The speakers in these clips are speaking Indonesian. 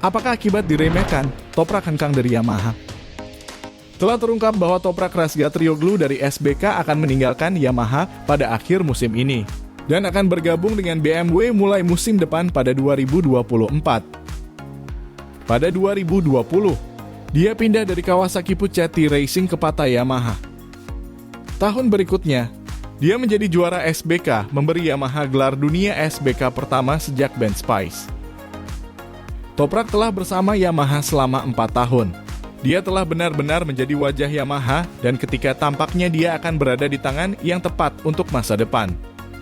Apakah akibat diremehkan Toprak hengkang dari Yamaha? Telah terungkap bahwa Toprak Razgatlioglu dari SBK akan meninggalkan Yamaha pada akhir musim ini dan akan bergabung dengan BMW mulai musim depan pada 2024. Pada 2020, dia pindah dari Kawasaki Puchetti Racing ke Pata Yamaha. Tahun berikutnya, dia menjadi juara SBK, memberi Yamaha gelar dunia SBK pertama sejak Ben Spies. Toprak telah bersama Yamaha selama 4 tahun. Dia telah benar-benar menjadi wajah Yamaha dan ketika tampaknya dia akan berada di tangan yang tepat untuk masa depan,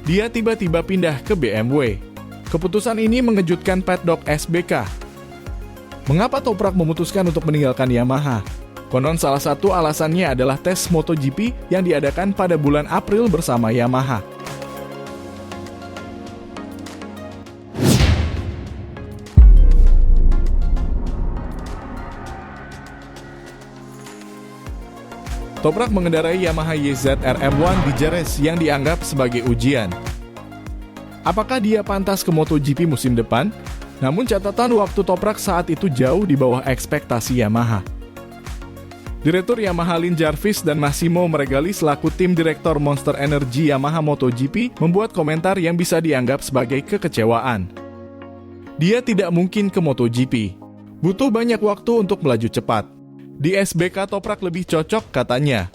dia tiba-tiba pindah ke BMW. Keputusan ini mengejutkan paddock SBK. Mengapa Toprak memutuskan untuk meninggalkan Yamaha? Konon salah satu alasannya adalah tes MotoGP yang diadakan pada bulan April bersama Yamaha. Toprak mengendarai Yamaha YZR M1 di Jerez yang dianggap sebagai ujian. Apakah dia pantas ke MotoGP musim depan? Namun catatan waktu Toprak saat itu jauh di bawah ekspektasi Yamaha. Direktur Yamaha Lin Jarvis dan Massimo Meregali selaku tim direktur Monster Energy Yamaha MotoGP membuat komentar yang bisa dianggap sebagai kekecewaan. Dia tidak mungkin ke MotoGP. Butuh banyak waktu untuk melaju cepat. Di SBK Toprak lebih cocok katanya.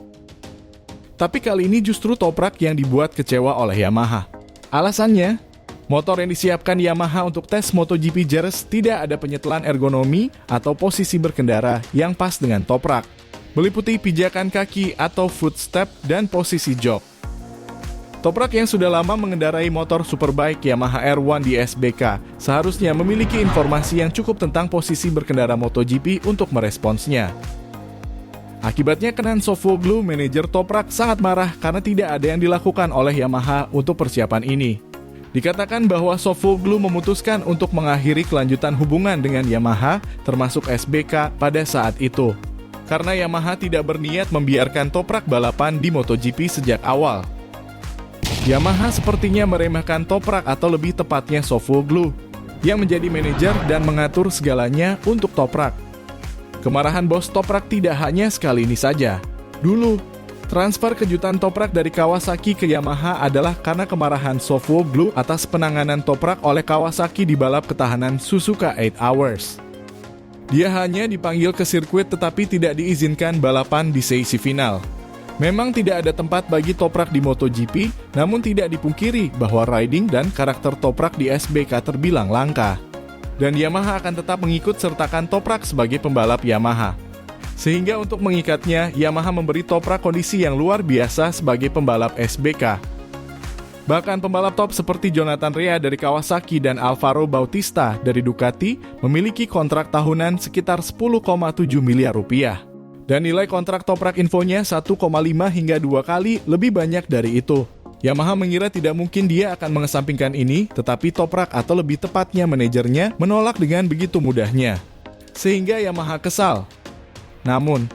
Tapi kali ini justru Toprak yang dibuat kecewa oleh Yamaha. Alasannya, motor yang disiapkan Yamaha untuk tes MotoGP Jerez tidak ada penyetelan ergonomi atau posisi berkendara yang pas dengan Toprak, meliputi pijakan kaki atau footstep dan posisi jok. Toprak yang sudah lama mengendarai motor superbike Yamaha R1 di SBK seharusnya memiliki informasi yang cukup tentang posisi berkendara MotoGP untuk meresponsnya. Akibatnya Kenan Sofuoglu, manajer Toprak, sangat marah karena tidak ada yang dilakukan oleh Yamaha untuk persiapan ini. Dikatakan bahwa Sofuoglu memutuskan untuk mengakhiri kelanjutan hubungan dengan Yamaha, termasuk SBK, pada saat itu. Karena Yamaha tidak berniat membiarkan Toprak balapan di MotoGP sejak awal. Yamaha sepertinya meremehkan Toprak atau lebih tepatnya Sofuoglu, yang menjadi manajer dan mengatur segalanya untuk Toprak. Kemarahan bos Toprak tidak hanya sekali ini saja. Dulu, transfer kejutan Toprak dari Kawasaki ke Yamaha adalah karena kemarahan Sofuoglu atas penanganan Toprak oleh Kawasaki di balap ketahanan Suzuka 8 Hours. Dia hanya dipanggil ke sirkuit tetapi tidak diizinkan balapan di sesi final. Memang tidak ada tempat bagi Toprak di MotoGP, namun tidak dipungkiri bahwa riding dan karakter Toprak di SBK terbilang langka. Dan Yamaha akan tetap mengikut sertakan Toprak sebagai pembalap Yamaha. Sehingga untuk mengikatnya, Yamaha memberi Toprak kondisi yang luar biasa sebagai pembalap SBK. Bahkan pembalap top seperti Jonathan Rea dari Kawasaki dan Alvaro Bautista dari Ducati memiliki kontrak tahunan sekitar 10,7 miliar rupiah. Dan nilai kontrak Toprak infonya 1,5 hingga 2 kali lebih banyak dari itu. Yamaha mengira tidak mungkin dia akan mengesampingkan ini, tetapi Toprak atau lebih tepatnya manajernya menolak dengan begitu mudahnya. Sehingga Yamaha kesal. Namun,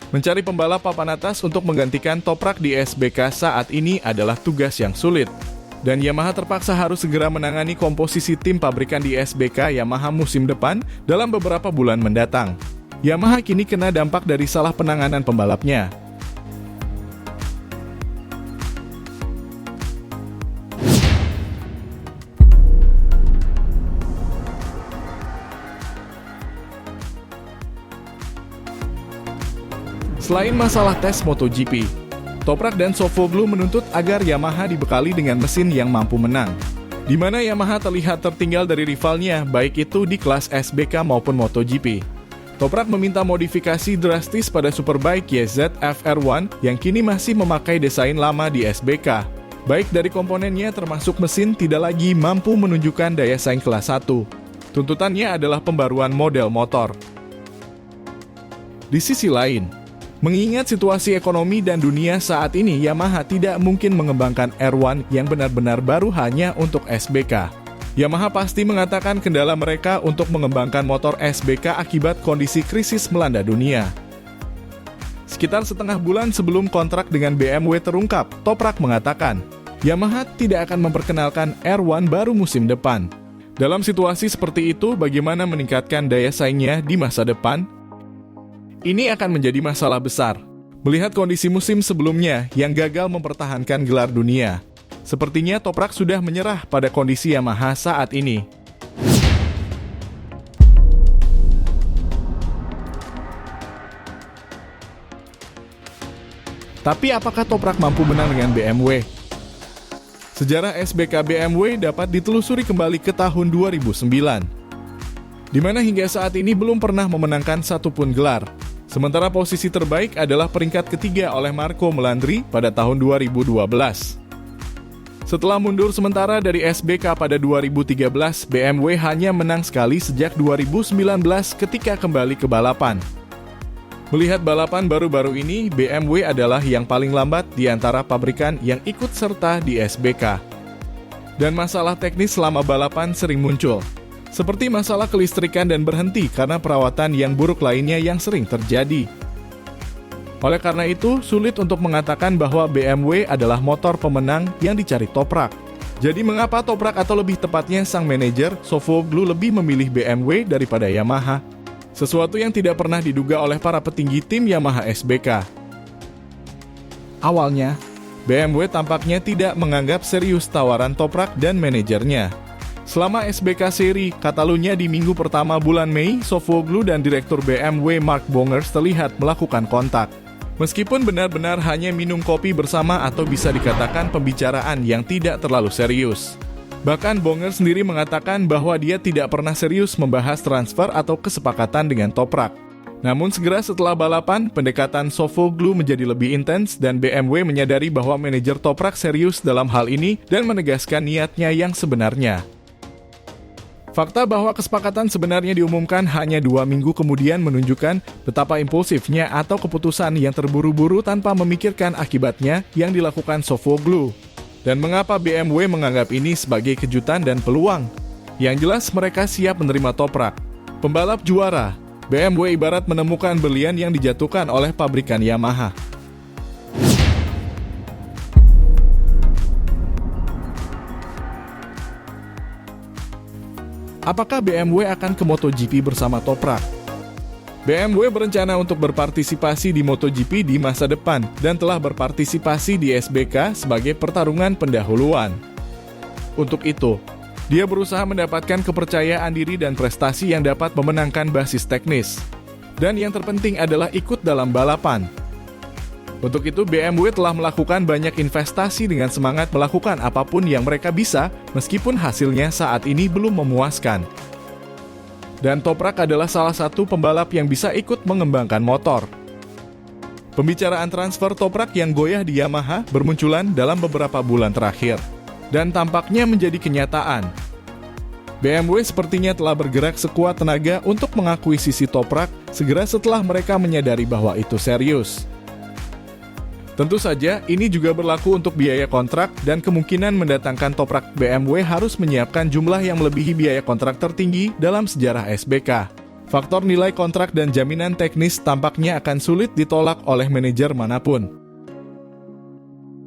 mencari pembalap papan atas untuk menggantikan Toprak di SBK saat ini adalah tugas yang sulit. Dan Yamaha terpaksa harus segera menangani komposisi tim pabrikan di SBK Yamaha musim depan dalam beberapa bulan mendatang. Yamaha kini kena dampak dari salah penanganan pembalapnya. Selain masalah tes MotoGP, Toprak dan Sofuoglu menuntut agar Yamaha dibekali dengan mesin yang mampu menang, di mana Yamaha terlihat tertinggal dari rivalnya baik itu di kelas SBK maupun MotoGP. Toprak meminta modifikasi drastis pada Superbike YZF R1 yang kini masih memakai desain lama di SBK. Baik dari komponennya termasuk mesin tidak lagi mampu menunjukkan daya saing kelas 1. Tuntutannya adalah pembaruan model motor. Di sisi lain, mengingat situasi ekonomi dan dunia saat ini, Yamaha tidak mungkin mengembangkan R1 yang benar-benar baru hanya untuk SBK. Yamaha pasti mengatakan kendala mereka untuk mengembangkan motor SBK akibat kondisi krisis melanda dunia. Sekitar setengah bulan sebelum kontrak dengan BMW terungkap, Toprak mengatakan, Yamaha tidak akan memperkenalkan R1 baru musim depan. Dalam situasi seperti itu, bagaimana meningkatkan daya saingnya di masa depan? Ini akan menjadi masalah besar. Melihat kondisi musim sebelumnya yang gagal mempertahankan gelar dunia, sepertinya Toprak sudah menyerah pada kondisi Yamaha saat ini. Tapi apakah Toprak mampu menang dengan BMW? Sejarah SBK BMW dapat ditelusuri kembali ke tahun 2009, di mana hingga saat ini belum pernah memenangkan satupun gelar. Sementara posisi terbaik adalah peringkat ketiga oleh Marco Melandri pada tahun 2012. Setelah mundur sementara dari SBK pada 2013, BMW hanya menang sekali sejak 2019 ketika kembali ke balapan. Melihat balapan baru-baru ini, BMW adalah yang paling lambat di antara pabrikan yang ikut serta di SBK. Dan masalah teknis selama balapan sering muncul, seperti masalah kelistrikan dan berhenti karena perawatan yang buruk lainnya yang sering terjadi. Oleh karena itu, sulit untuk mengatakan bahwa BMW adalah motor pemenang yang dicari Toprak. Jadi mengapa Toprak atau lebih tepatnya sang manajer, Sofuoglu, lebih memilih BMW daripada Yamaha? Sesuatu yang tidak pernah diduga oleh para petinggi tim Yamaha SBK. Awalnya, BMW tampaknya tidak menganggap serius tawaran Toprak dan manajernya. Selama SBK seri Catalunya di minggu pertama bulan Mei, Sofuoglu dan Direktur BMW Mark Bongers terlihat melakukan kontak. Meskipun benar-benar hanya minum kopi bersama atau bisa dikatakan pembicaraan yang tidak terlalu serius. Bahkan Bonger sendiri mengatakan bahwa dia tidak pernah serius membahas transfer atau kesepakatan dengan Toprak. Namun segera setelah balapan, pendekatan Sofuoglu menjadi lebih intens dan BMW menyadari bahwa manajer Toprak serius dalam hal ini dan menegaskan niatnya yang sebenarnya. Fakta bahwa kesepakatan sebenarnya diumumkan hanya 2 minggu kemudian menunjukkan betapa impulsifnya atau keputusan yang terburu-buru tanpa memikirkan akibatnya yang dilakukan Sofuoglu. Dan mengapa BMW menganggap ini sebagai kejutan dan peluang? Yang jelas mereka siap menerima Toprak. Pembalap juara, BMW ibarat menemukan berlian yang dijatuhkan oleh pabrikan Yamaha. Apakah BMW akan ke MotoGP bersama Toprak? BMW berencana untuk berpartisipasi di MotoGP di masa depan dan telah berpartisipasi di SBK sebagai pertarungan pendahuluan. Untuk itu, dia berusaha mendapatkan kepercayaan diri dan prestasi yang dapat memenangkan basis teknis. Dan yang terpenting adalah ikut dalam balapan. Untuk itu, BMW telah melakukan banyak investasi dengan semangat melakukan apapun yang mereka bisa, meskipun hasilnya saat ini belum memuaskan. Dan Toprak adalah salah satu pembalap yang bisa ikut mengembangkan motor. Pembicaraan transfer Toprak yang goyah di Yamaha bermunculan dalam beberapa bulan terakhir, dan tampaknya menjadi kenyataan. BMW sepertinya telah bergerak sekuat tenaga untuk mengakuisisi Toprak segera setelah mereka menyadari bahwa itu serius. Tentu saja, ini juga berlaku untuk biaya kontrak dan kemungkinan mendatangkan Toprak. BMW harus menyiapkan jumlah yang melebihi biaya kontrak tertinggi dalam sejarah SBK. Faktor nilai kontrak dan jaminan teknis tampaknya akan sulit ditolak oleh manajer manapun.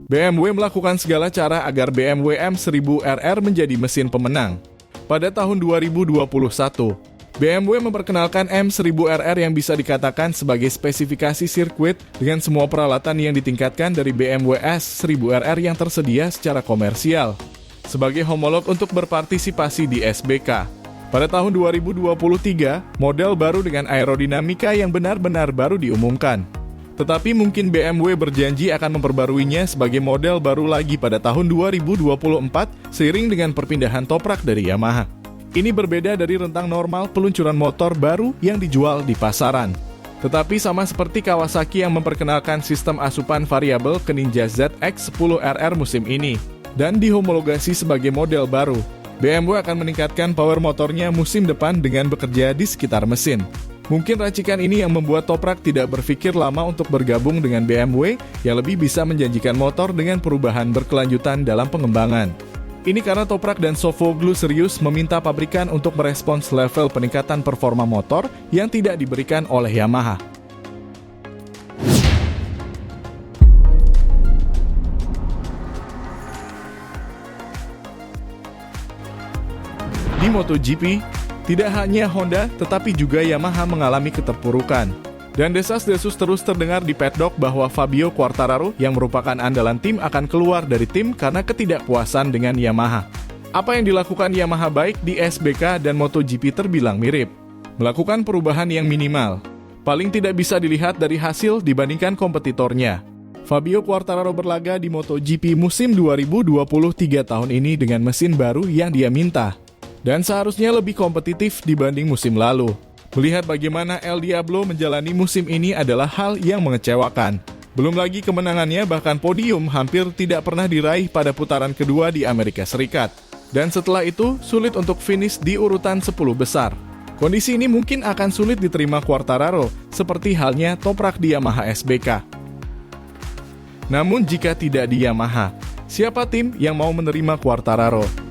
BMW melakukan segala cara agar BMW M1000RR menjadi mesin pemenang. Pada tahun 2021, BMW memperkenalkan M1000RR yang bisa dikatakan sebagai spesifikasi sirkuit dengan semua peralatan yang ditingkatkan dari BMW S1000RR yang tersedia secara komersial, sebagai homolog untuk berpartisipasi di SBK. Pada tahun 2023, model baru dengan aerodinamika yang benar-benar baru diumumkan. Tetapi mungkin BMW berjanji akan memperbaruinya sebagai model baru lagi pada tahun 2024 seiring dengan perpindahan Toprak dari Yamaha. Ini berbeda dari rentang normal peluncuran motor baru yang dijual di pasaran. Tetapi sama seperti Kawasaki yang memperkenalkan sistem asupan variabel ke Ninja ZX-10RR musim ini dan dihomologasi sebagai model baru, BMW akan meningkatkan power motornya musim depan dengan bekerja di sekitar mesin. Mungkin racikan ini yang membuat Toprak tidak berpikir lama untuk bergabung dengan BMW yang lebih bisa menjanjikan motor dengan perubahan berkelanjutan dalam pengembangan. Ini karena Toprak dan Sofuoglu serius meminta pabrikan untuk merespons level peningkatan performa motor yang tidak diberikan oleh Yamaha. Di MotoGP, tidak hanya Honda, tetapi juga Yamaha mengalami keterpurukan. Dan desas-desus terus terdengar di paddock bahwa Fabio Quartararo yang merupakan andalan tim akan keluar dari tim karena ketidakpuasan dengan Yamaha. Apa yang dilakukan Yamaha baik di SBK dan MotoGP terbilang mirip. Melakukan perubahan yang minimal. Paling tidak bisa dilihat dari hasil dibandingkan kompetitornya. Fabio Quartararo berlaga di MotoGP musim 2023 tahun ini dengan mesin baru yang dia minta. Dan seharusnya lebih kompetitif dibanding musim lalu. Melihat bagaimana El Diablo menjalani musim ini adalah hal yang mengecewakan. Belum lagi kemenangannya bahkan podium hampir tidak pernah diraih pada putaran kedua di Amerika Serikat. Dan setelah itu sulit untuk finish di urutan 10 besar. Kondisi ini mungkin akan sulit diterima Quartararo, seperti halnya Toprak di Yamaha SBK. Namun jika tidak di Yamaha, siapa tim yang mau menerima Quartararo?